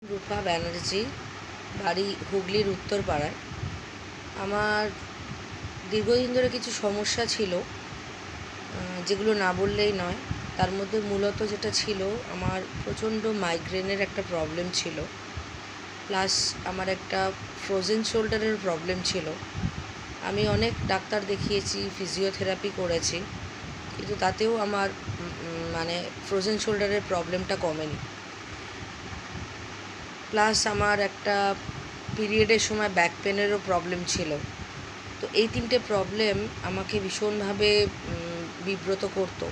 রূপা ব্যানার্জি, বাড়ি হুগলির উত্তরপাড়ায়। আমার দীর্ঘদিন ধরে কিছু সমস্যা ছিল, যেগুলো না বললেই নয়। তার মধ্যে মূলত যেটা ছিল, আমার প্রচণ্ড মাইগ্রেনের একটা প্রবলেম ছিল, প্লাস আমার একটা ফ্রোজেন শোল্ডারের প্রবলেম ছিল। আমি অনেক ডাক্তার দেখিয়েছি, ফিজিওথেরাপি করেছি, কিন্তু তাতেও আমার ফ্রোজেন শোল্ডারের প্রবলেমটা কমেনি। প্লাস আমার একটা পিরিয়ডের সময় ব্যাক পেনেরও প্রবলেম ছিল। তো এই তিনটে প্রবলেম আমাকে ভীষণভাবে বিব্রত করতো।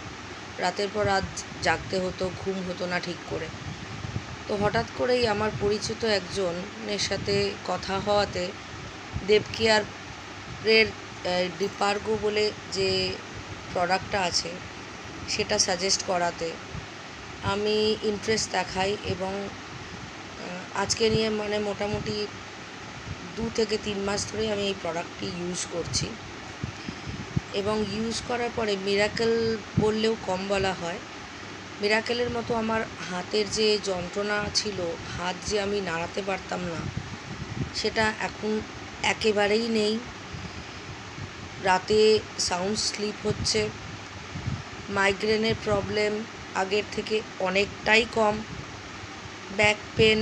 রাতের পর রাত জাগতে হতো, ঘুম হতো না ঠিক করে। তো হঠাৎ করেই আমার পরিচিত একজনের সাথে কথা হওয়াতে দেবকেয়ারের ডিপার্গো বলে যে প্রোডাক্টটা আছে সেটা সাজেস্ট করাতে আমি ইন্টারেস্ট দেখাই, এবং আজকে নিয়ে মোটামুটি 2 থেকে 3 মাস ধরে আমি এই প্রোডাক্টটি ইউজ করছি। এবং ইউজ করার পরে মিরাকেল বললেও কম বলা হয়। মিরাকেলের মতো আমার হাতের যে যন্ত্রণা ছিল, হাত যে আমি নাড়াতে পারতাম না, সেটা এখন একেবারেই নেই। রাতে সাউন্ড স্লিপ হচ্ছে। মাইগ্রেনের প্রবলেম আগের থেকে অনেকটাই কম। ব্যাক পেন,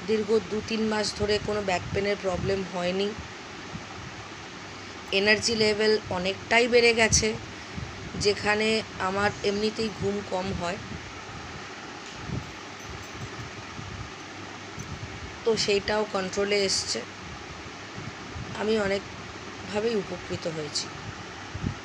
দীর্ঘ 2-3 মাস ধরে কোনো ব্যাক পেনের প্রবলেম হয়নি। এনার্জি লেভেল অনেকটাই বেড়ে গেছে, যেখানে আমার এমনিতেই ঘুম কম হয়, তো সেইটাও কন্ট্রোলে এসছে। আমি অনেকভাবেই উপকৃত হয়েছি।